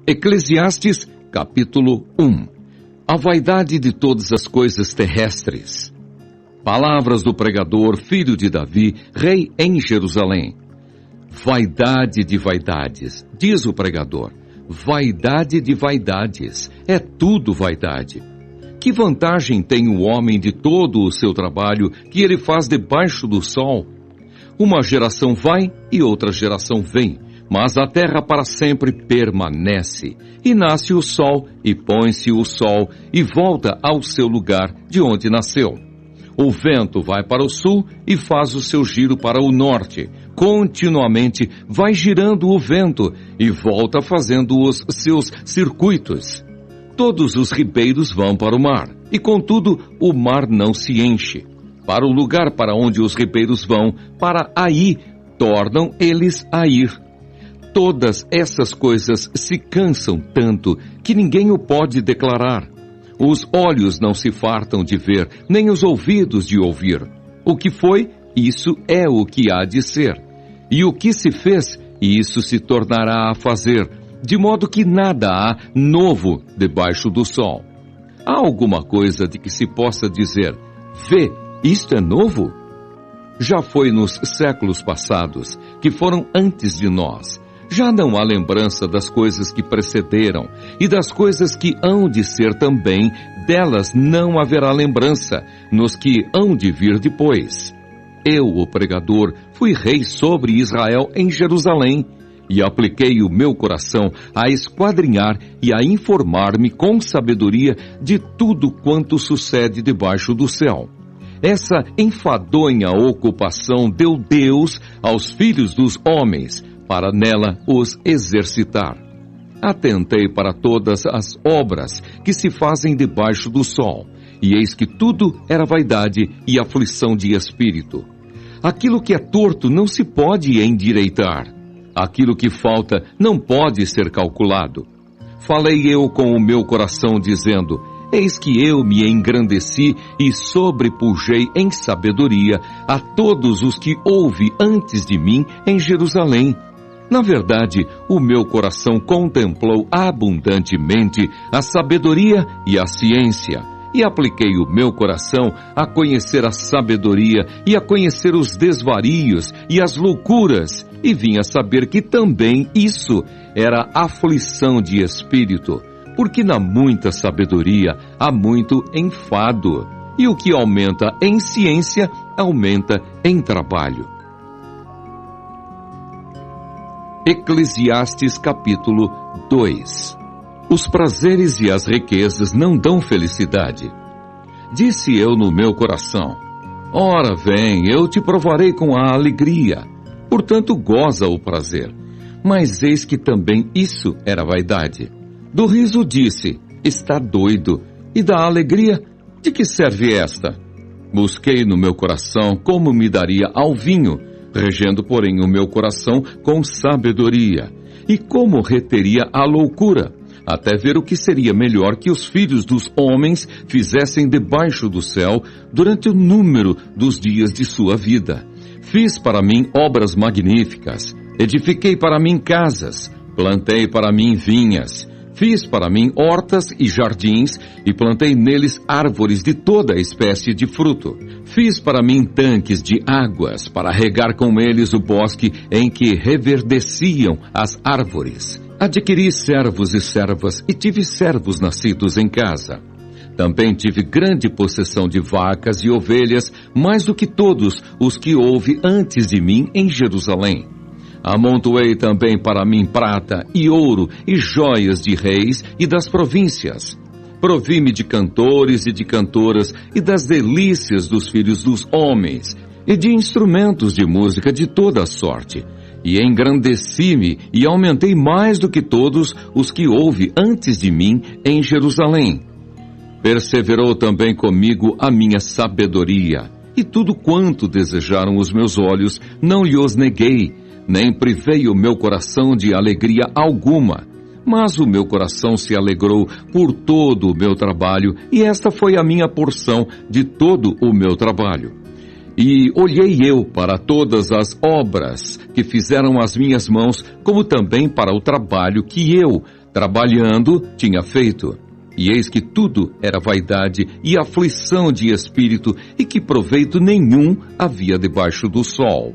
Eclesiastes, capítulo 1. A vaidade de todas as coisas terrestres. Palavras do pregador, filho de Davi, rei em Jerusalém. Vaidade de vaidades, diz o pregador. Vaidade de vaidades, é tudo vaidade. Que vantagem tem o homem de todo o seu trabalho que ele faz debaixo do sol? Uma geração vai e outra geração vem, mas a terra para sempre permanece. E nasce o sol, e põe-se o sol, e volta ao seu lugar de onde nasceu. O vento vai para o sul e faz o seu giro para o norte. Continuamente vai girando o vento e volta fazendo os seus circuitos. Todos os ribeiros vão para o mar, e contudo o mar não se enche. Para o lugar para onde os ribeiros vão, para aí tornam eles a ir. Todas essas coisas se cansam tanto que ninguém o pode declarar. Os olhos não se fartam de ver, nem os ouvidos de ouvir. O que foi, isso é o que há de ser. E o que se fez, isso se tornará a fazer, de modo que nada há novo debaixo do sol. Há alguma coisa de que se possa dizer, vê, isto é novo? Já foi nos séculos passados, que foram antes de nós. Já não há lembrança das coisas que precederam, e das coisas que hão de ser também, delas não haverá lembrança, nos que hão de vir depois. Eu, o pregador, fui rei sobre Israel em Jerusalém, e apliquei o meu coração a esquadrinhar e a informar-me com sabedoria de tudo quanto sucede debaixo do céu. Essa enfadonha ocupação deu Deus aos filhos dos homens, para nela os exercitar. Atentei para todas as obras que se fazem debaixo do sol, e eis que tudo era vaidade e aflição de espírito. Aquilo que é torto não se pode endireitar. Aquilo que falta não pode ser calculado. Falei eu com o meu coração, dizendo, eis que eu me engrandeci e sobrepujei em sabedoria a todos os que houve antes de mim em Jerusalém. Na verdade, o meu coração contemplou abundantemente a sabedoria e a ciência, e apliquei o meu coração a conhecer a sabedoria e a conhecer os desvarios e as loucuras, e vim a saber que também isso era aflição de espírito, porque na muita sabedoria há muito enfado, e o que aumenta em ciência, aumenta em trabalho. Eclesiastes capítulo 2. Os prazeres e as riquezas não dão felicidade. Disse eu no meu coração, ora vem, eu te provarei com a alegria, portanto goza o prazer. Mas eis que também isso era vaidade. Do riso disse, está doido, e da alegria, de que serve esta? Busquei no meu coração como me daria ao vinho, regendo, porém, o meu coração com sabedoria. E como reteria a loucura, até ver o que seria melhor que os filhos dos homens fizessem debaixo do céu durante o número dos dias de sua vida. Fiz para mim obras magníficas, edifiquei para mim casas, plantei para mim vinhas, fiz para mim hortas e jardins, e plantei neles árvores de toda espécie de fruto. Fiz para mim tanques de águas, para regar com eles o bosque em que reverdeciam as árvores. Adquiri servos e servas, e tive servos nascidos em casa. Também tive grande possessão de vacas e ovelhas, mais do que todos os que houve antes de mim em Jerusalém. Amontoei também para mim prata e ouro e joias de reis e das províncias. Provi-me de cantores e de cantoras e das delícias dos filhos dos homens e de instrumentos de música de toda sorte. E engrandeci-me e aumentei mais do que todos os que houve antes de mim em Jerusalém. Perseverou também comigo a minha sabedoria, e tudo quanto desejaram os meus olhos não lhes neguei, nem privei o meu coração de alegria alguma, mas o meu coração se alegrou por todo o meu trabalho, e esta foi a minha porção de todo o meu trabalho. E olhei eu para todas as obras que fizeram as minhas mãos, como também para o trabalho que eu, Trabalhando, tinha feito. E eis que tudo era vaidade e aflição de espírito, e que proveito nenhum havia debaixo do sol.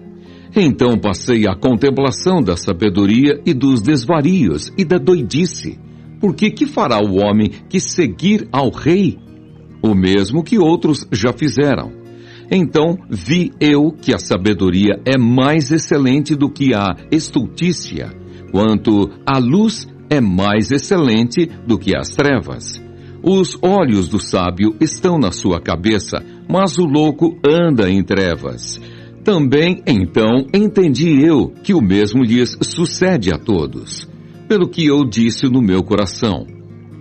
Então passei à contemplação da sabedoria e dos desvarios e da doidice. Porque que fará o homem que seguir ao rei? O mesmo que outros já fizeram. Então vi eu que a sabedoria é mais excelente do que a estultícia, quanto a luz é mais excelente do que as trevas. Os olhos do sábio estão na sua cabeça, mas o louco anda em trevas. Também, então, entendi eu que o mesmo lhes sucede a todos. Pelo que eu disse no meu coração: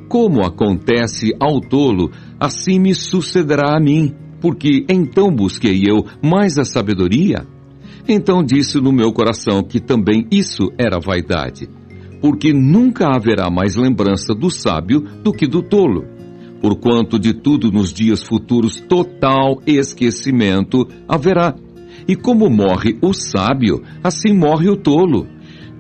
como acontece ao tolo, assim me sucederá a mim, porque então busquei eu mais a sabedoria. Então disse no meu coração que também isso era vaidade, porque nunca haverá mais lembrança do sábio do que do tolo. Porquanto de tudo nos dias futuros total esquecimento haverá. E como morre o sábio, assim morre o tolo.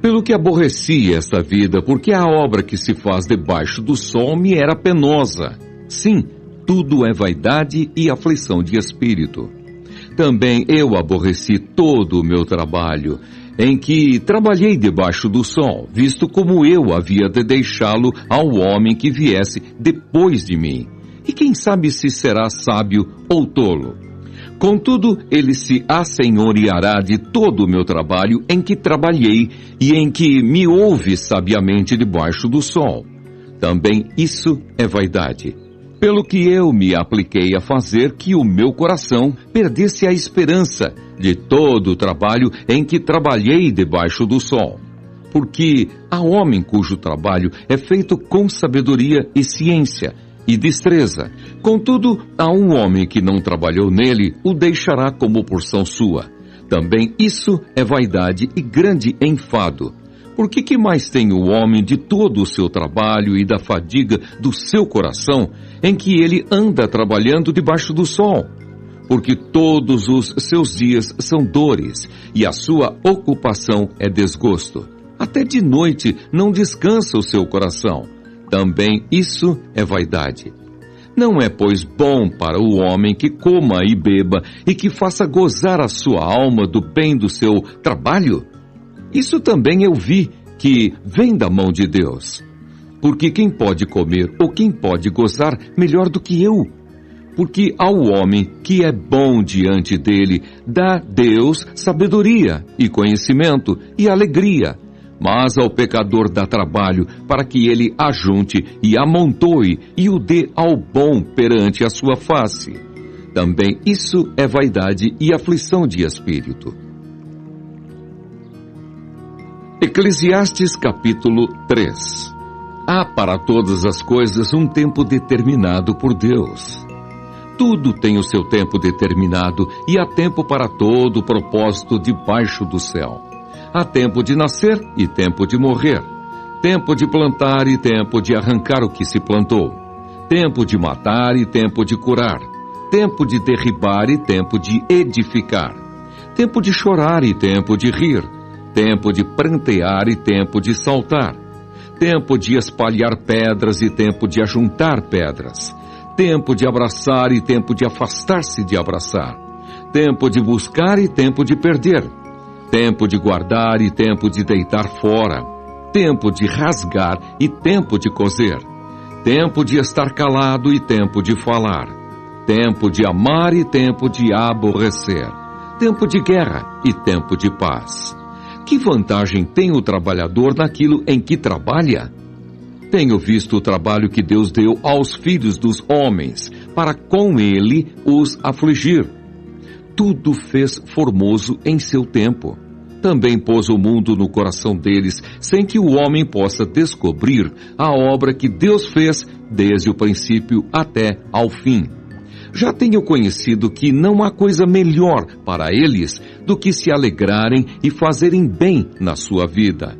Pelo que aborreci esta vida, porque a obra que se faz debaixo do sol me era penosa. Sim, tudo é vaidade e aflição de espírito. Também eu aborreci todo o meu trabalho, em que trabalhei debaixo do sol, visto como eu havia de deixá-lo ao homem que viesse depois de mim. E quem sabe se será sábio ou tolo? Contudo, ele se assenhoreará de todo o meu trabalho em que trabalhei e em que me houve sabiamente debaixo do sol. Também isso é vaidade. Pelo que eu me apliquei a fazer que o meu coração perdesse a esperança de todo o trabalho em que trabalhei debaixo do sol. Porque há homem cujo trabalho é feito com sabedoria e ciência e destreza. Contudo, há um homem que não trabalhou nele, o deixará como porção sua. Também isso é vaidade e grande enfado. Porque que mais tem o homem de todo o seu trabalho e da fadiga do seu coração, em que ele anda trabalhando debaixo do sol? Porque todos os seus dias são dores, e a sua ocupação é desgosto. Até de noite não descansa o seu coração. Também isso é vaidade. Não é, pois, bom para o homem que coma e beba e que faça gozar a sua alma do bem do seu trabalho? Isso também eu vi que vem da mão de Deus. Porque quem pode comer ou quem pode gozar melhor do que eu? Porque ao homem que é bom diante dele, dá Deus sabedoria e conhecimento e alegria. Mas ao pecador dá trabalho para que ele ajunte e amontoe e o dê ao bom perante a sua face. Também isso é vaidade e aflição de espírito. Eclesiastes capítulo 3. Há para todas as coisas um tempo determinado por Deus. Tudo tem o seu tempo determinado e há tempo para todo o propósito debaixo do céu. Há tempo de nascer e tempo de morrer, tempo de plantar e tempo de arrancar o que se plantou, tempo de matar e tempo de curar, tempo de derribar e tempo de edificar, tempo de chorar e tempo de rir, tempo de prantear e tempo de saltar, tempo de espalhar pedras e tempo de ajuntar pedras, tempo de abraçar e tempo de afastar-se de abraçar, tempo de buscar e tempo de perder, tempo de guardar e tempo de deitar fora, tempo de rasgar e tempo de coser, tempo de estar calado e tempo de falar, tempo de amar e tempo de aborrecer, tempo de guerra e tempo de paz. Que vantagem tem o trabalhador naquilo em que trabalha? Tenho visto o trabalho que Deus deu aos filhos dos homens, para com ele os afligir. Tudo fez formoso em seu tempo. Também pôs o mundo no coração deles, sem que o homem possa descobrir a obra que Deus fez desde o princípio até ao fim. Já tenho conhecido que não há coisa melhor para eles do que se alegrarem e fazerem bem na sua vida.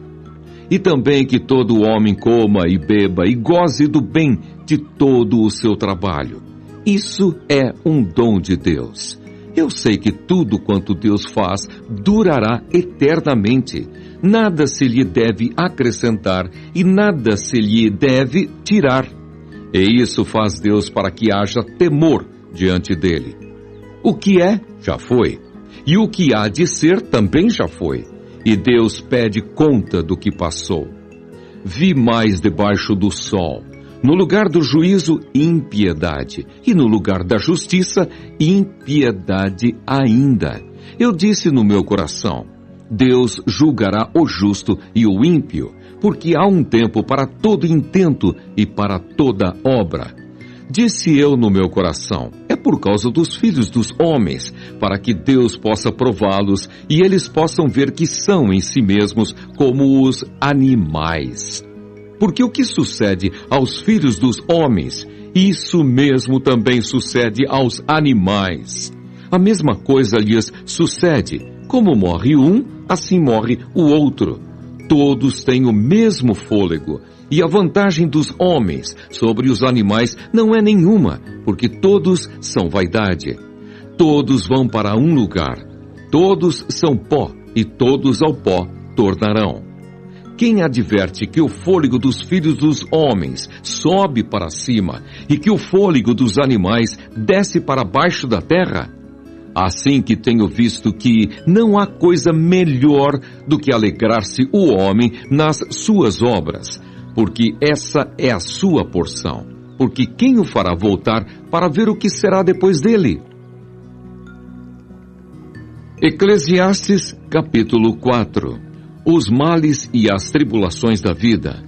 E também que todo homem coma e beba e goze do bem de todo o seu trabalho. Isso é um dom de Deus. Eu sei que tudo quanto Deus faz durará eternamente. nada se lhe deve acrescentar e nada se lhe deve tirar. E isso faz Deus para que haja temor diante dele. O que é, já foi. E o que há de ser, também já foi. E Deus pede conta do que passou. Vi mais debaixo do sol. No lugar do juízo, impiedade. E no lugar da justiça, impiedade ainda. Eu disse no meu coração: Deus julgará o justo e o ímpio, porque há um tempo para todo intento e para toda obra. Disse eu no meu coração: é por causa dos filhos dos homens, para que Deus possa prová-los e eles possam ver que são em si mesmos como os animais. Porque o que sucede aos filhos dos homens, isso mesmo também sucede aos animais. A mesma coisa lhes sucede. Como morre um, assim morre o outro. Todos têm o mesmo fôlego. E a vantagem dos homens sobre os animais não é nenhuma, porque todos são vaidade. Todos vão para um lugar. Todos são pó, e todos ao pó tornarão. Quem adverte que o fôlego dos filhos dos homens sobe para cima e que o fôlego dos animais desce para baixo da terra? Assim que tenho visto que não há coisa melhor do que alegrar-se o homem nas suas obras, porque essa é a sua porção. Porque quem o fará voltar para ver o que será depois dele? Eclesiastes capítulo 4. Os males e as tribulações da vida.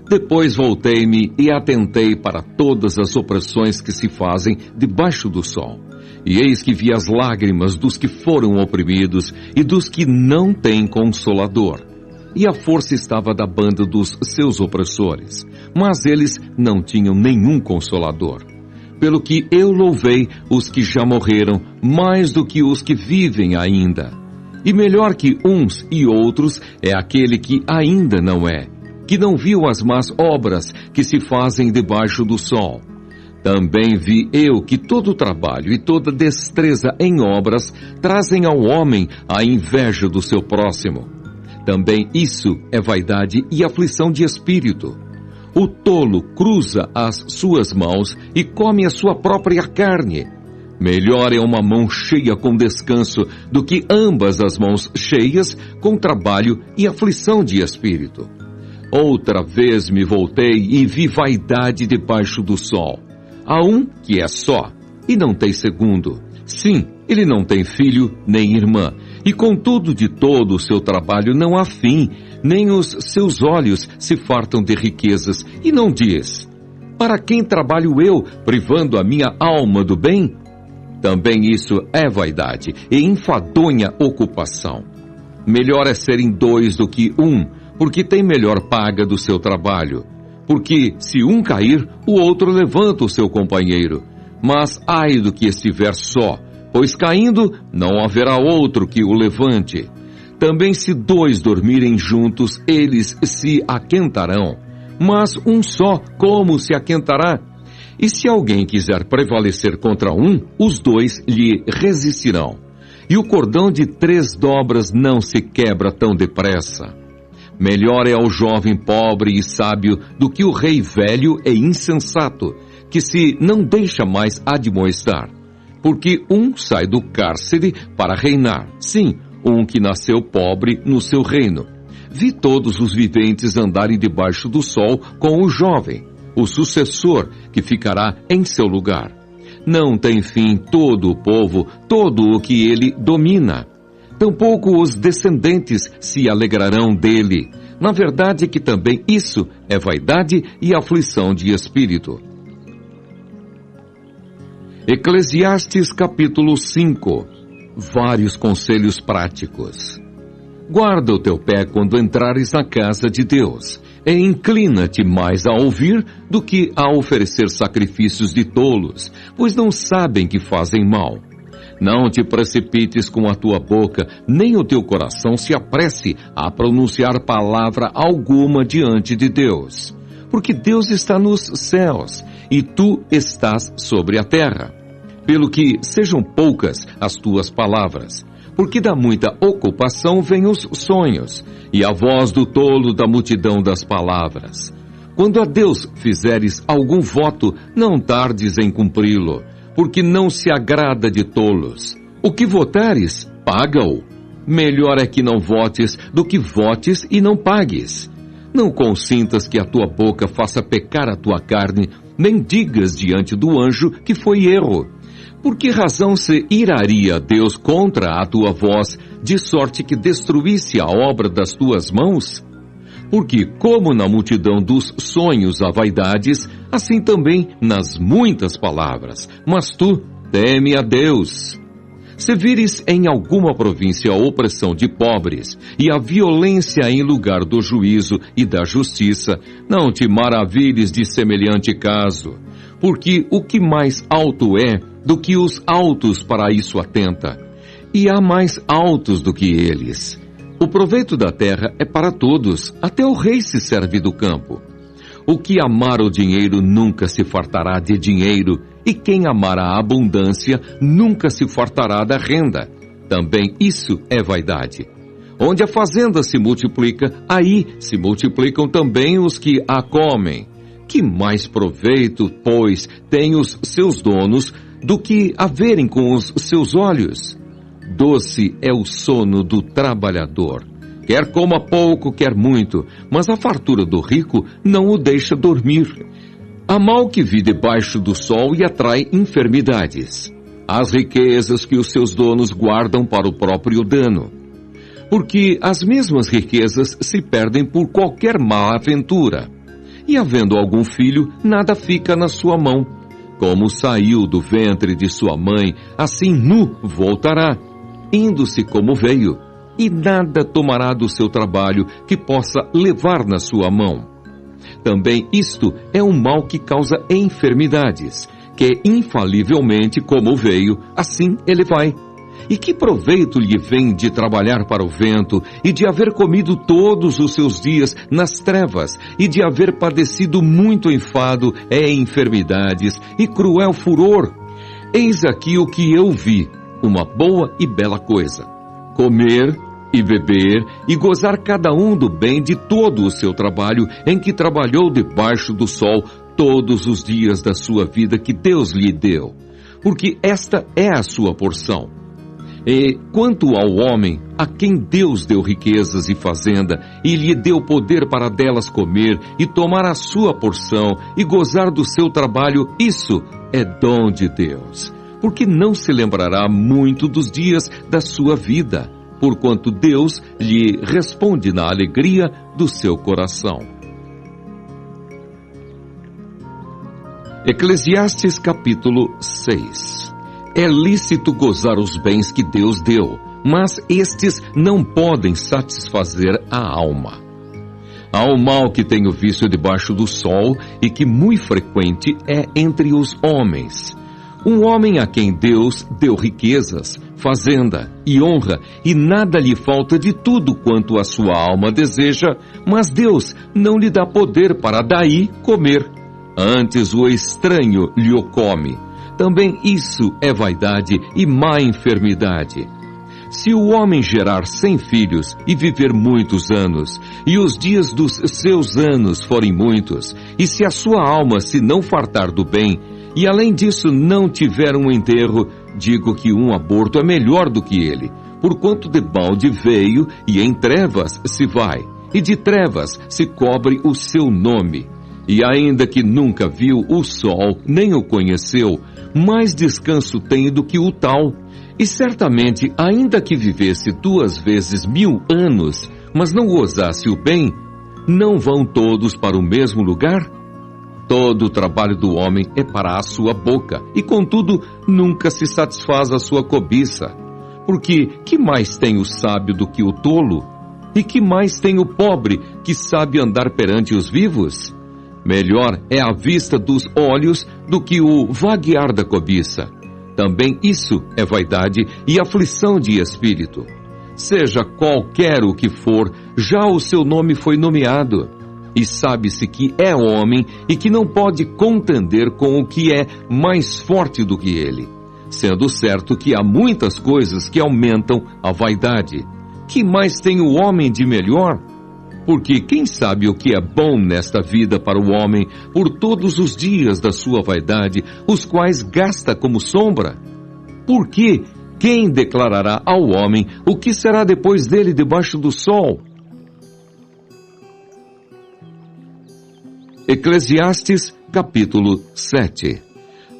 Depois voltei-me e atentei para todas as opressões que se fazem debaixo do sol. E eis que vi as lágrimas dos que foram oprimidos e dos que não têm consolador. E a força estava da banda dos seus opressores, mas eles não tinham nenhum consolador. Pelo que eu louvei os que já morreram mais do que os que vivem ainda. E melhor que uns e outros é aquele que ainda não é, que não viu as más obras que se fazem debaixo do sol. Também vi eu que todo trabalho e toda destreza em obras trazem ao homem a inveja do seu próximo. Também isso é vaidade e aflição de espírito. O tolo cruza as suas mãos e come a sua própria carne. Melhor é uma mão cheia com descanso do que ambas as mãos cheias com trabalho e aflição de espírito. Outra vez me voltei e vi vaidade debaixo do sol. Há um que é só e não tem segundo. Sim, ele não tem filho nem irmã. E contudo de todo o seu trabalho não há fim, nem os seus olhos se fartam de riquezas. E não diz: para quem trabalho eu, privando a minha alma do bem? Também isso é vaidade e enfadonha ocupação. Melhor é serem dois do que um, porque tem melhor paga do seu trabalho. Porque se um cair, o outro levanta o seu companheiro. Mas ai do que estiver só, pois caindo não haverá outro que o levante. Também se dois dormirem juntos, eles se aquentarão. Mas um só, como se aquentará? E se alguém quiser prevalecer contra um, os dois lhe resistirão. E o cordão de 3 dobras não se quebra tão depressa. Melhor é o jovem pobre e sábio do que o rei velho e insensato, que se não deixa mais admoestar. Porque um sai do cárcere para reinar, sim, um que nasceu pobre no seu reino. Vi todos os viventes andarem debaixo do sol com o jovem, o sucessor que ficará em seu lugar. Não tem fim todo o povo, todo o que ele domina. Tampouco os descendentes se alegrarão dele. Na verdade que também isso é vaidade e aflição de espírito. Eclesiastes capítulo 5. Vários conselhos práticos. Guarda o teu pé quando entrares na casa de Deus, e inclina-te mais a ouvir do que a oferecer sacrifícios de tolos, pois não sabem que fazem mal. Não te precipites com a tua boca, nem o teu coração se apresse a pronunciar palavra alguma diante de Deus. Porque Deus está nos céus, e tu estás sobre a terra. Pelo que sejam poucas as tuas palavras, Porque da muita ocupação vêm os sonhos, e a voz do tolo da multidão das palavras. Quando a Deus fizeres algum voto, não tardes em cumpri-lo, porque não se agrada de tolos. O que votares, paga-o. Melhor é que não votes do que votes e não pagues. Não consintas que a tua boca faça pecar a tua carne, nem digas diante do anjo que foi erro. Por que razão se iraria Deus contra a tua voz, de sorte que destruísse a obra das tuas mãos? Porque como na multidão dos sonhos há vaidades, assim também nas muitas palavras. Mas tu teme a Deus. Se vires em alguma província a opressão de pobres e a violência em lugar do juízo e da justiça, não te maravilhes de semelhante caso, porque o que mais alto é do que os altos para isso atenta, e há mais altos do que eles. O proveito da terra é para todos, até o rei se serve do campo. O que amar o dinheiro nunca se fartará de dinheiro, e quem amar a abundância nunca se fartará da renda. Também isso é vaidade. Onde a fazenda se multiplica, aí se multiplicam também os que a comem. Que mais proveito, pois, têm os seus donos do que a verem com os seus olhos? Doce é o sono do trabalhador. Quer coma pouco, quer muito, mas a fartura do rico não o deixa dormir. Há mal que vive debaixo do sol e atrai enfermidades. As riquezas que os seus donos guardam para o próprio dano. Porque as mesmas riquezas se perdem por qualquer má aventura. E havendo algum filho, nada fica na sua mão. Como saiu do ventre de sua mãe, assim nu voltará, indo-se como veio, e nada tomará do seu trabalho que possa levar na sua mão. Também isto é um mal que causa enfermidades, que infalivelmente como veio, assim ele vai. E que proveito lhe vem de trabalhar para o vento, e de haver comido todos os seus dias nas trevas, e de haver padecido muito enfado, enfermidades e cruel furor? Eis aqui o que eu vi, uma boa e bela coisa: comer e beber e gozar cada um do bem de todo o seu trabalho em que trabalhou debaixo do sol todos os dias da sua vida que Deus lhe deu, porque esta é a sua porção. E quanto ao homem, a quem Deus deu riquezas e fazenda, e lhe deu poder para delas comer, e tomar a sua porção, e gozar do seu trabalho, isso é dom de Deus. Porque não se lembrará muito dos dias da sua vida, porquanto Deus lhe responde na alegria do seu coração. Eclesiastes capítulo 6. É lícito gozar os bens que Deus deu, mas estes não podem satisfazer a alma. Há um mal que tenho visto debaixo do sol e que muito frequente é entre os homens. Um homem a quem Deus deu riquezas, fazenda e honra, e nada lhe falta de tudo quanto a sua alma deseja, mas Deus não lhe dá poder para daí comer. Antes o estranho lhe o come. Também isso é vaidade e má enfermidade. Se o homem gerar 100 filhos e viver muitos anos, e os dias dos seus anos forem muitos, e se a sua alma se não fartar do bem, e além disso não tiver um enterro, digo que um aborto é melhor do que ele, porquanto de balde veio e em trevas se vai, e de trevas se cobre o seu nome. E ainda que nunca viu o sol, nem o conheceu, mais descanso tem do que o tal. E certamente, ainda que vivesse 2 vezes 1000 anos, mas não gozasse o bem, não vão todos para o mesmo lugar? Todo o trabalho do homem é para a sua boca, e contudo nunca se satisfaz a sua cobiça. Porque que mais tem o sábio do que o tolo? E que mais tem o pobre que sabe andar perante os vivos? Melhor é a vista dos olhos do que o vaguear da cobiça. Também isso é vaidade e aflição de espírito. Seja qualquer o que for, já o seu nome foi nomeado. E sabe-se que é homem e que não pode contender com o que é mais forte do que ele. sendo certo que há muitas coisas que aumentam a vaidade. Que mais tem o homem de melhor? Porque quem sabe o que é bom nesta vida para o homem por todos os dias da sua vaidade, os quais gasta como sombra? Porque quem declarará ao homem o que será depois dele debaixo do sol? Eclesiastes, capítulo 7.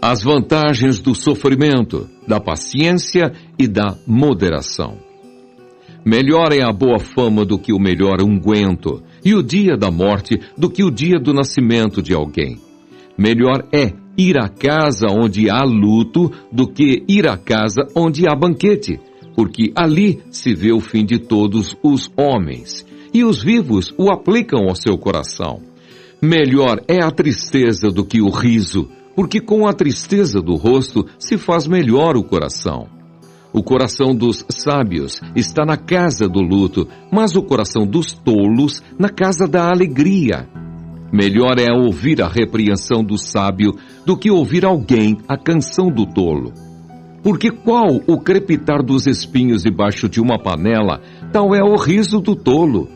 As vantagens do sofrimento, da paciência e da moderação. Melhor é a boa fama do que o melhor unguento, e o dia da morte do que o dia do nascimento de alguém. Melhor é ir à casa onde há luto do que ir à casa onde há banquete, porque ali se vê o fim de todos os homens, e os vivos o aplicam ao seu coração. Melhor é a tristeza do que o riso, porque com a tristeza do rosto se faz melhor o coração. O coração dos sábios está na casa do luto, mas o coração dos tolos na casa da alegria. Melhor é ouvir a repreensão do sábio do que ouvir alguém a canção do tolo. Porque qual o crepitar dos espinhos debaixo de uma panela, tal é o riso do tolo.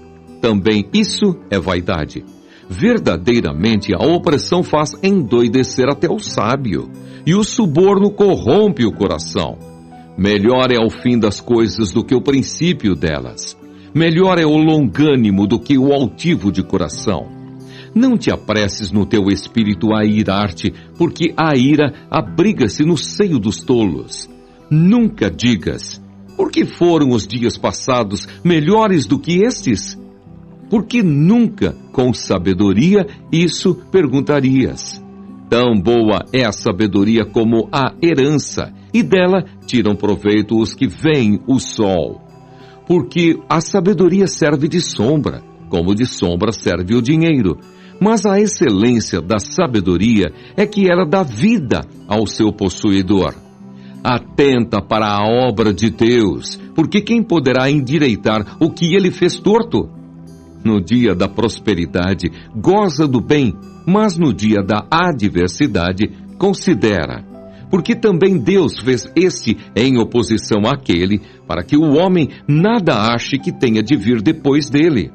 Também isso é vaidade. Verdadeiramente a opressão faz endoidecer até o sábio, e o suborno corrompe o coração. Melhor é o fim das coisas do que o princípio delas. Melhor é o longânimo do que o altivo de coração. Não te apresses no teu espírito a irar-te, porque a ira abriga-se no seio dos tolos. Nunca digas, por que foram os dias passados melhores do que estes? Porque nunca, com sabedoria, isso perguntarias. Tão boa é a sabedoria como a herança, e dela tiram proveito os que veem o sol. Porque a sabedoria serve de sombra, como de sombra serve o dinheiro. Mas a excelência da sabedoria é que ela dá vida ao seu possuidor. Atenta para a obra de Deus, porque quem poderá endireitar o que ele fez torto? No dia da prosperidade, goza do bem, mas no dia da adversidade, considera. Porque também Deus fez este em oposição àquele, para que o homem nada ache que tenha de vir depois dele.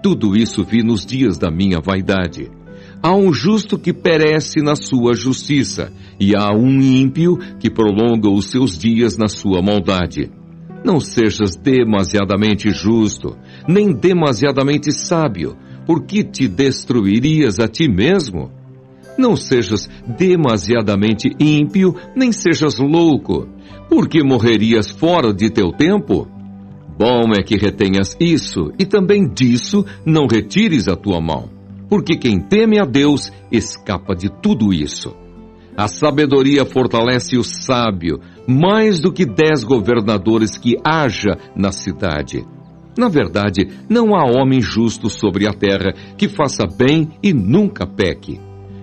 Tudo isso vi nos dias da minha vaidade. Há um justo que perece na sua justiça, e há um ímpio que prolonga os seus dias na sua maldade. Não sejas demasiadamente justo, nem demasiadamente sábio, porque te destruirias a ti mesmo. Não sejas demasiadamente ímpio, nem sejas louco, porque morrerias fora de teu tempo. Bom é que retenhas isso, e também disso não retires a tua mão, porque quem teme a Deus escapa de tudo isso. A sabedoria fortalece o sábio, mais do que 10 governadores que haja na cidade. Na verdade, não há homem justo sobre a terra que faça bem e nunca peque.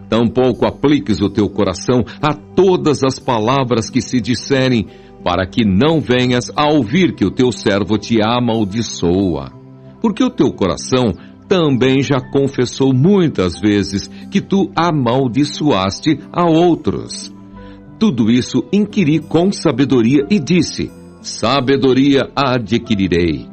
Tampouco apliques o teu coração a todas as palavras que se disserem, para que não venhas a ouvir que o teu servo te amaldiçoa. Porque o teu coração também já confessou muitas vezes que tu amaldiçoaste a outros. Tudo isso inquiri com sabedoria e disse, sabedoria adquirirei.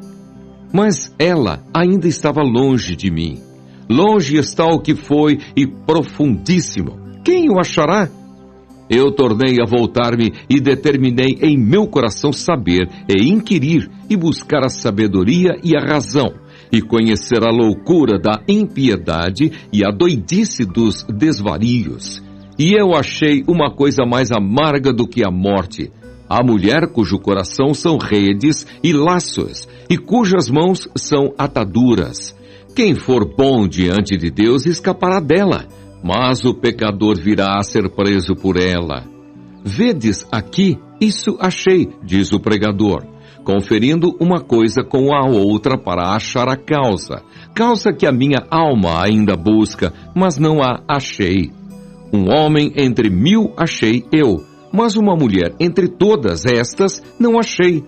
Mas ela ainda estava longe de mim. Longe está o que foi e profundíssimo. Quem o achará? Eu tornei a voltar-me e determinei em meu coração saber e inquirir e buscar a sabedoria e a razão, e conhecer a loucura da impiedade e a doidice dos desvarios. E eu achei uma coisa mais amarga do que a morte, a mulher cujo coração são redes e laços, e cujas mãos são ataduras. Quem for bom diante de Deus escapará dela, mas o pecador virá a ser preso por ela. Vedes aqui, isso achei, diz o pregador, conferindo uma coisa com a outra para achar a causa que a minha alma ainda busca, mas não a achei. Um homem entre 1000 achei eu, mas uma mulher entre todas estas não achei.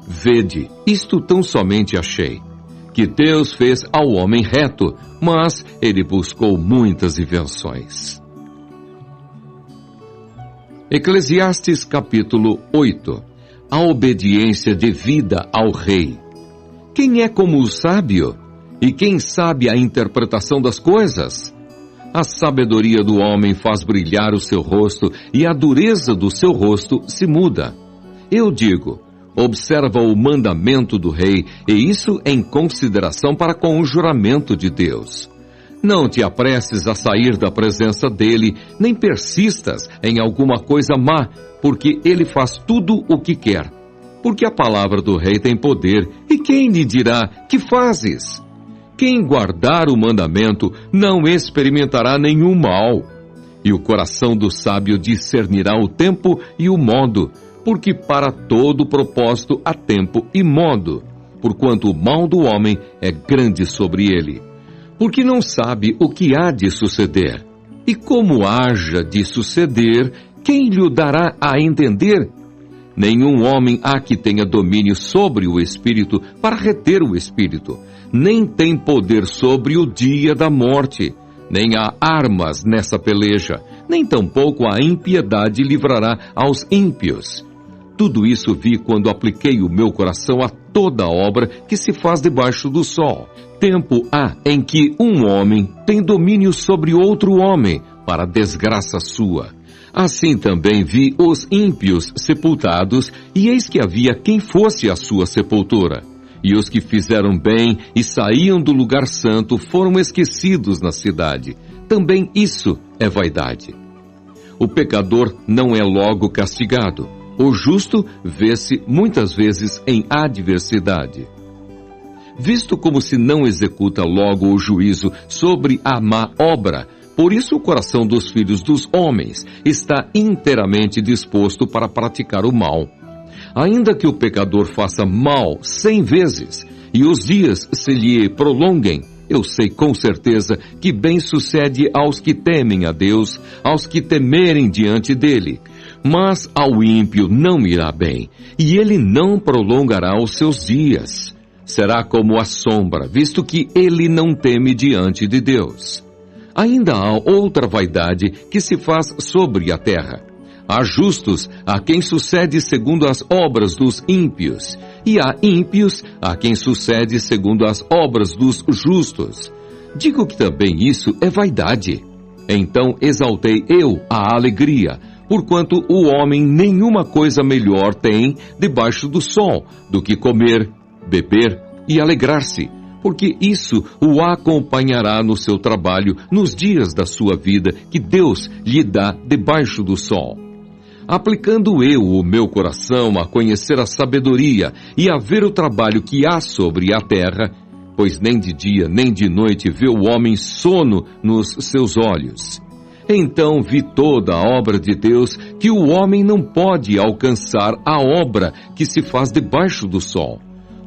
Vede, isto tão somente achei, que Deus fez ao homem reto, mas ele buscou muitas invenções. Eclesiastes capítulo 8. A obediência devida ao rei. Quem é como o sábio? E quem sabe a interpretação das coisas? A sabedoria do homem faz brilhar o seu rosto, e a dureza do seu rosto se muda. Eu digo, observa o mandamento do rei, e isso em consideração para com o juramento de Deus. Não te apresses a sair da presença dele, nem persistas em alguma coisa má, porque ele faz tudo o que quer. Porque a palavra do rei tem poder, e quem lhe dirá, que fazes? Quem guardar o mandamento não experimentará nenhum mal. E o coração do sábio discernirá o tempo e o modo, porque para todo propósito há tempo e modo, porquanto o mal do homem é grande sobre ele. Porque não sabe o que há de suceder. E como haja de suceder, quem lhe o dará a entender? Nenhum homem há que tenha domínio sobre o Espírito para reter o Espírito, nem tem poder sobre o dia da morte, nem há armas nessa peleja, nem tampouco a impiedade livrará aos ímpios. Tudo isso vi quando apliquei o meu coração a toda obra que se faz debaixo do sol. Tempo há em que um homem tem domínio sobre outro homem, para desgraça sua. Assim também vi os ímpios sepultados, e eis que havia quem fosse a sua sepultura. E os que fizeram bem e saíam do lugar santo foram esquecidos na cidade. Também isso é vaidade. O pecador não é logo castigado. O justo vê-se muitas vezes em adversidade. Visto como se não executa logo o juízo sobre a má obra, por isso o coração dos filhos dos homens está inteiramente disposto para praticar o mal. Ainda que o pecador faça mal 100 vezes, e os dias se lhe prolonguem, eu sei com certeza que bem sucede aos que temem a Deus, aos que temerem diante dele. Mas ao ímpio não irá bem, e ele não prolongará os seus dias. Será como a sombra, visto que ele não teme diante de Deus. Ainda há outra vaidade que se faz sobre a terra. Há justos a quem sucede segundo as obras dos ímpios, e há ímpios a quem sucede segundo as obras dos justos. Digo que também isso é vaidade. Então exaltei eu a alegria, porquanto o homem nenhuma coisa melhor tem debaixo do sol do que comer, beber e alegrar-se, porque isso o acompanhará no seu trabalho nos dias da sua vida que Deus lhe dá debaixo do sol. Aplicando eu o meu coração a conhecer a sabedoria e a ver o trabalho que há sobre a terra, pois nem de dia nem de noite vê o homem sono nos seus olhos. Então vi toda a obra de Deus, que o homem não pode alcançar a obra que se faz debaixo do sol.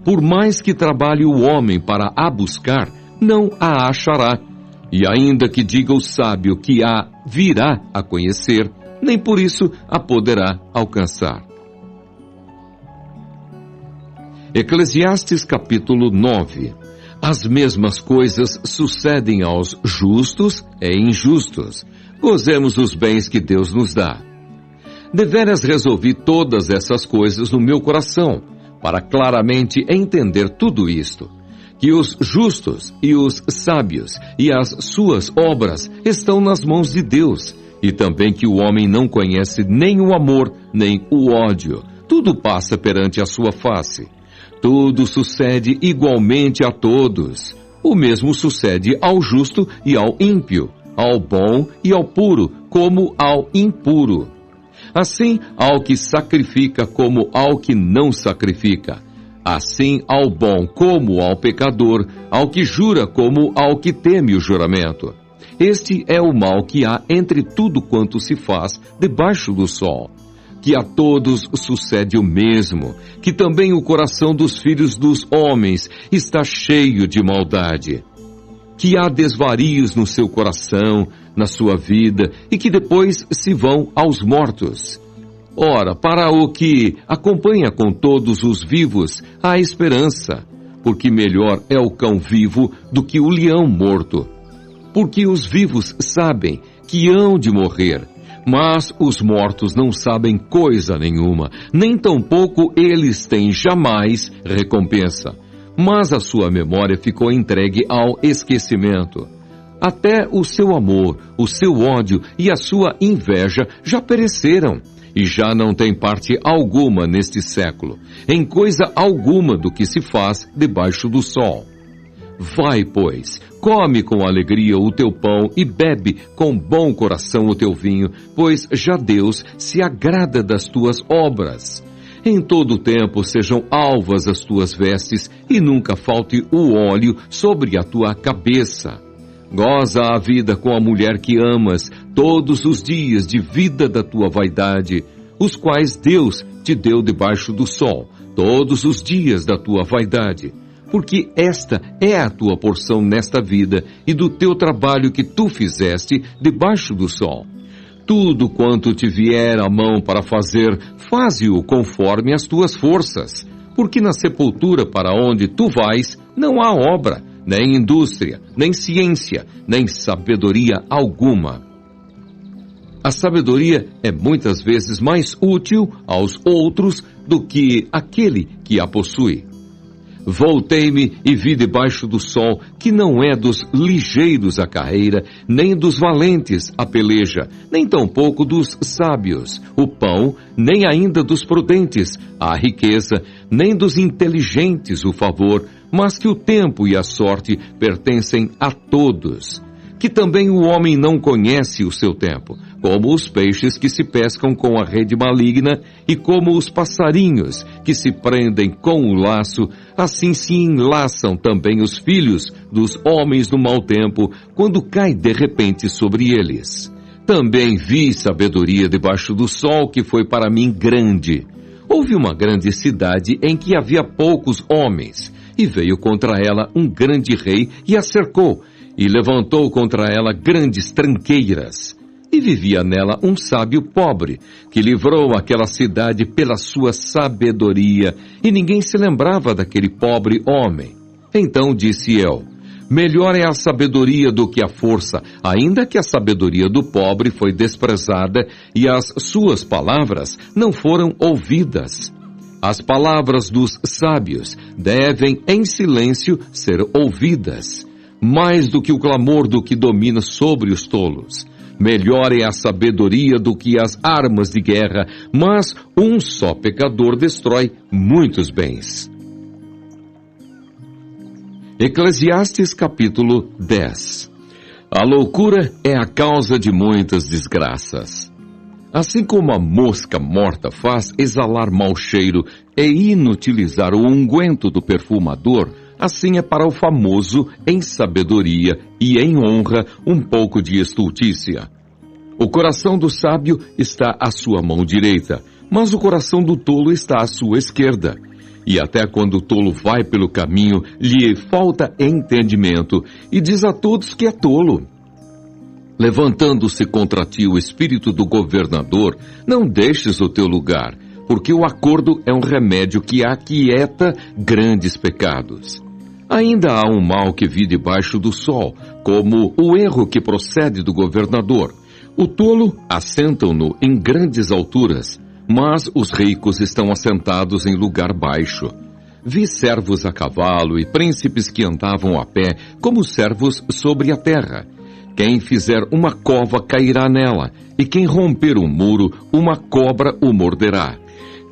Por mais que trabalhe o homem para a buscar, não a achará. E ainda que diga o sábio que a virá a conhecer, nem por isso a poderá alcançar. Eclesiastes capítulo 9. As mesmas coisas sucedem aos justos e injustos. Gozemos os bens que Deus nos dá. Deveras resolvi todas essas coisas no meu coração, para claramente entender tudo isto, que os justos e os sábios e as suas obras estão nas mãos de Deus, e também que o homem não conhece nem o amor, nem o ódio. Tudo passa perante a sua face. Tudo sucede igualmente a todos. O mesmo sucede ao justo e ao ímpio, ao bom e ao puro, como ao impuro. Assim ao que sacrifica como ao que não sacrifica. Assim ao bom como ao pecador, ao que jura como ao que teme o juramento. Este é o mal que há entre tudo quanto se faz debaixo do sol. Que a todos sucede o mesmo, que também o coração dos filhos dos homens está cheio de maldade. Que há desvarios no seu coração, na sua vida, e que depois se vão aos mortos. Ora, para o que acompanha com todos os vivos, há esperança, porque melhor é o cão vivo do que o leão morto. Porque os vivos sabem que hão de morrer, Mas os mortos não sabem coisa nenhuma, nem tampouco eles têm jamais recompensa. Mas a sua memória ficou entregue ao esquecimento. Até o seu amor, o seu ódio e a sua inveja já pereceram, e já não tem parte alguma neste século, em coisa alguma do que se faz debaixo do sol. Vai, pois, come com alegria o teu pão e bebe com bom coração o teu vinho, pois já Deus se agrada das tuas obras. Em todo o tempo sejam alvas as tuas vestes e nunca falte o óleo sobre a tua cabeça. Goza a vida com a mulher que amas todos os dias de vida da tua vaidade, os quais Deus te deu debaixo do sol, todos os dias da tua vaidade. Porque esta é a tua porção nesta vida e do teu trabalho que tu fizeste debaixo do sol. Tudo quanto te vier à mão para fazer, faze-o conforme as tuas forças. Porque na sepultura para onde tu vais, não há obra, nem indústria, nem ciência, nem sabedoria alguma. A sabedoria é muitas vezes mais útil aos outros do que aquele que a possui. Voltei-me e vi debaixo do sol que não é dos ligeiros a carreira, nem dos valentes a peleja, nem tampouco dos sábios o pão, nem ainda dos prudentes a riqueza, nem dos inteligentes o favor, mas que o tempo e a sorte pertencem a todos. Que também o homem não conhece o seu tempo, como os peixes que se pescam com a rede maligna e como os passarinhos que se prendem com o laço, assim se enlaçam também os filhos dos homens no mau tempo, quando cai de repente sobre eles. Também vi sabedoria debaixo do sol que foi para mim grande. Houve uma grande cidade em que havia poucos homens, e veio contra ela um grande rei e a cercou, e levantou contra ela grandes tranqueiras. E vivia nela um sábio pobre, que livrou aquela cidade pela sua sabedoria, e ninguém se lembrava daquele pobre homem. Então disse eu: melhor é a sabedoria do que a força, ainda que a sabedoria do pobre foi desprezada, e as suas palavras não foram ouvidas. As palavras dos sábios devem em silêncio ser ouvidas, mais do que o clamor do que domina sobre os tolos. Melhor é a sabedoria do que as armas de guerra, mas um só pecador destrói muitos bens. Eclesiastes capítulo 10. A loucura é a causa de muitas desgraças. Assim como a mosca morta faz exalar mau cheiro e inutilizar o unguento do perfumador, assim é para o famoso em sabedoria e em honra um pouco de estultícia. O coração do sábio está à sua mão direita, mas o coração do tolo está à sua esquerda. E até quando o tolo vai pelo caminho, lhe falta entendimento, e diz a todos que é tolo. Levantando-se contra ti o espírito do governador, não deixes o teu lugar, porque o acordo é um remédio que aquieta grandes pecados. Ainda há um mal que vi debaixo do sol, como o erro que procede do governador. O tolo assentam-no em grandes alturas, mas os ricos estão assentados em lugar baixo. Vi servos a cavalo e príncipes que andavam a pé, como servos sobre a terra. Quem fizer uma cova cairá nela, e quem romper um muro, uma cobra o morderá.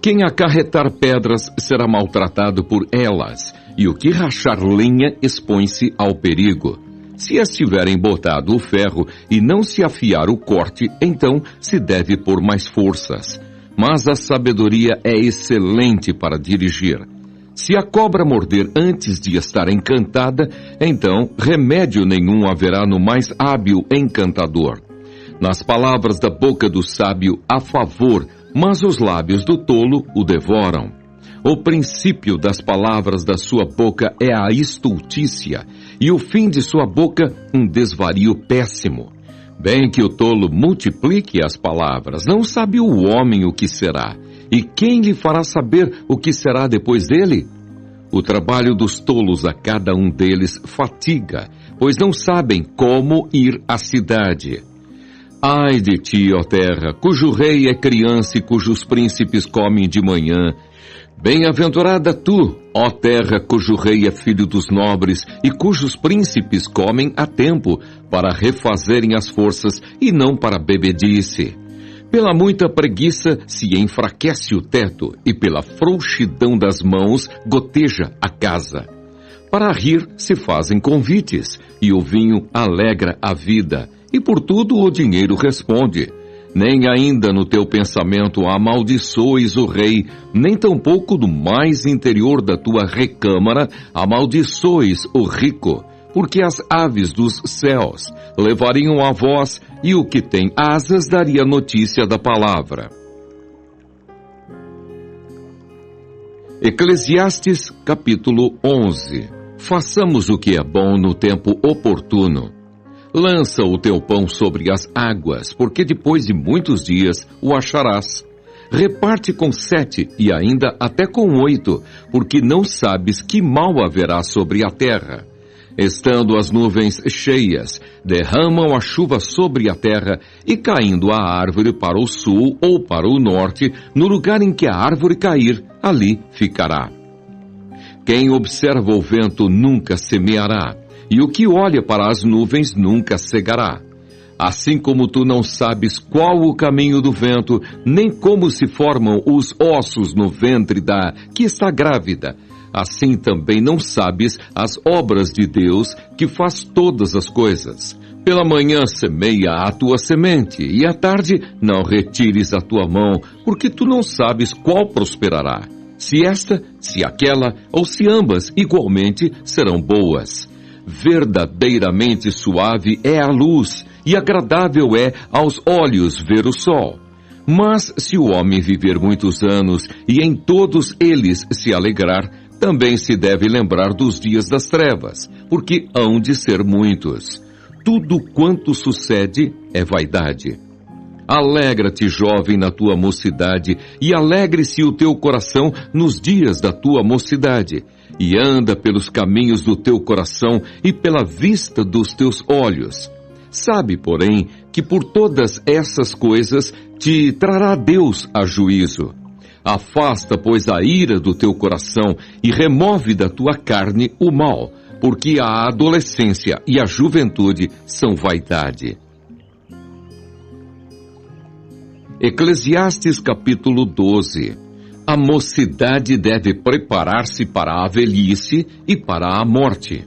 Quem acarretar pedras será maltratado por elas, e o que rachar lenha expõe-se ao perigo. Se estiverem botado o ferro e não se afiar o corte, então se deve pôr mais forças. Mas a sabedoria é excelente para dirigir. Se a cobra morder antes de estar encantada, então remédio nenhum haverá no mais hábil encantador. Nas palavras da boca do sábio há favor, mas os lábios do tolo o devoram. O princípio das palavras da sua boca é a estultícia, e o fim de sua boca um desvario péssimo. Bem que o tolo multiplique as palavras, não sabe o homem o que será. E quem lhe fará saber o que será depois dele? O trabalho dos tolos a cada um deles fatiga, pois não sabem como ir à cidade. Ai de ti, ó terra, cujo rei é criança e cujos príncipes comem de manhã. Bem-aventurada tu, ó terra, cujo rei é filho dos nobres e cujos príncipes comem a tempo, para refazerem as forças e não para bebedice. Pela muita preguiça se enfraquece o teto, e pela frouxidão das mãos goteja a casa. Para rir se fazem convites, e o vinho alegra a vida, e por tudo o dinheiro responde. Nem ainda no teu pensamento amaldiçoes o rei, nem tampouco no mais interior da tua recâmara amaldiçoes o rico, porque as aves dos céus levariam a voz, e o que tem asas daria notícia da palavra. Eclesiastes capítulo 11. Façamos o que é bom no tempo oportuno. Lança o teu pão sobre as águas, porque depois de muitos dias o acharás. Reparte com 7 e ainda até com 8, porque não sabes que mal haverá sobre a terra. Estando as nuvens cheias, derramam a chuva sobre a terra, e caindo a árvore para o sul ou para o norte, no lugar em que a árvore cair, ali ficará. Quem observa o vento nunca semeará, e o que olha para as nuvens nunca cegará. Assim como tu não sabes qual o caminho do vento, nem como se formam os ossos no ventre da que está grávida, assim também não sabes as obras de Deus, que faz todas as coisas. Pela manhã semeia a tua semente, e à tarde não retires a tua mão, porque tu não sabes qual prosperará. Se esta, se aquela, ou se ambas igualmente serão boas. Verdadeiramente suave é a luz, e agradável é aos olhos ver o sol. Mas se o homem viver muitos anos, e em todos eles se alegrar, também se deve lembrar dos dias das trevas, porque hão de ser muitos. Tudo quanto sucede é vaidade. Alegra-te, jovem, na tua mocidade, e alegre-se o teu coração nos dias da tua mocidade, e anda pelos caminhos do teu coração e pela vista dos teus olhos. Sabe, porém, que por todas essas coisas te trará Deus a juízo. Afasta, pois, a ira do teu coração e remove da tua carne o mal, porque a adolescência e a juventude são vaidade. Eclesiastes capítulo 12. A mocidade deve preparar-se para a velhice e para a morte.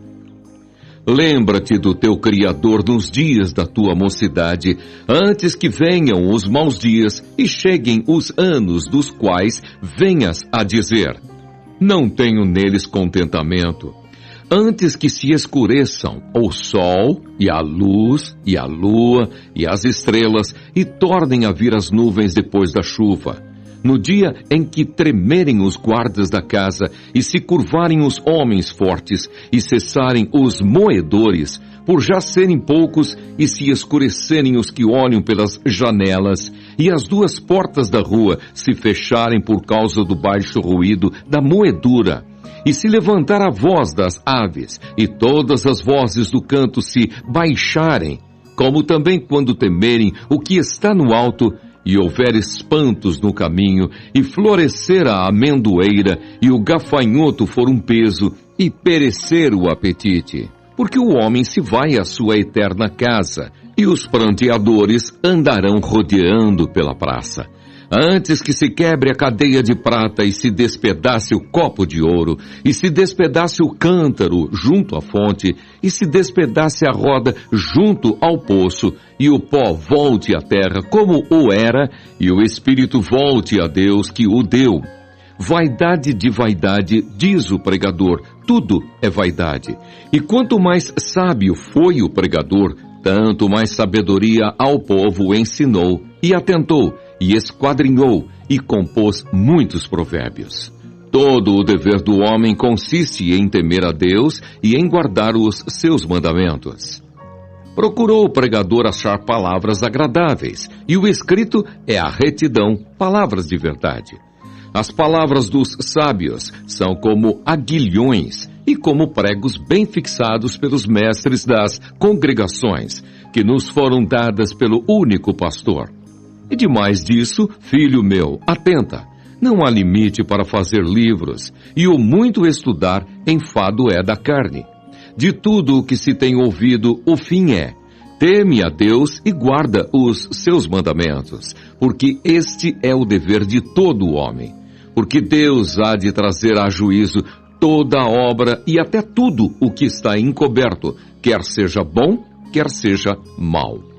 Lembra-te do teu Criador nos dias da tua mocidade, antes que venham os maus dias e cheguem os anos dos quais venhas a dizer: não tenho neles contentamento. Antes que se escureçam o sol, e a luz, e a lua, e as estrelas, e tornem a vir as nuvens depois da chuva. No dia em que tremerem os guardas da casa, e se curvarem os homens fortes, e cessarem os moedores, por já serem poucos, e se escurecerem os que olham pelas janelas, e as duas portas da rua se fecharem por causa do baixo ruído da moedura, e se levantar a voz das aves, e todas as vozes do canto se baixarem, como também quando temerem o que está no alto, e houver espantos no caminho, e florescer a amendoeira, e o gafanhoto for um peso, e perecer o apetite. Porque o homem se vai à sua eterna casa, e os pranteadores andarão rodeando pela praça. Antes que se quebre a cadeia de prata e se despedace o copo de ouro, e se despedace o cântaro junto à fonte, e se despedace a roda junto ao poço, e o pó volte à terra como o era, e o espírito volte a Deus que o deu. Vaidade de vaidade, diz o pregador, tudo é vaidade. E quanto mais sábio foi o pregador, tanto mais sabedoria ao povo ensinou, e atentou, e esquadrinhou, e compôs muitos provérbios. Todo o dever do homem consiste em temer a Deus e em guardar os seus mandamentos. Procurou o pregador achar palavras agradáveis, e o escrito é a retidão, palavras de verdade. As palavras dos sábios são como aguilhões, e como pregos bem fixados pelos mestres das congregações, que nos foram dadas pelo único pastor. E demais disso, filho meu, atenta, não há limite para fazer livros, e o muito estudar enfado é da carne. De tudo o que se tem ouvido, o fim é: teme a Deus e guarda os seus mandamentos, porque este é o dever de todo homem. Porque Deus há de trazer a juízo toda a obra e até tudo o que está encoberto, quer seja bom, quer seja mau.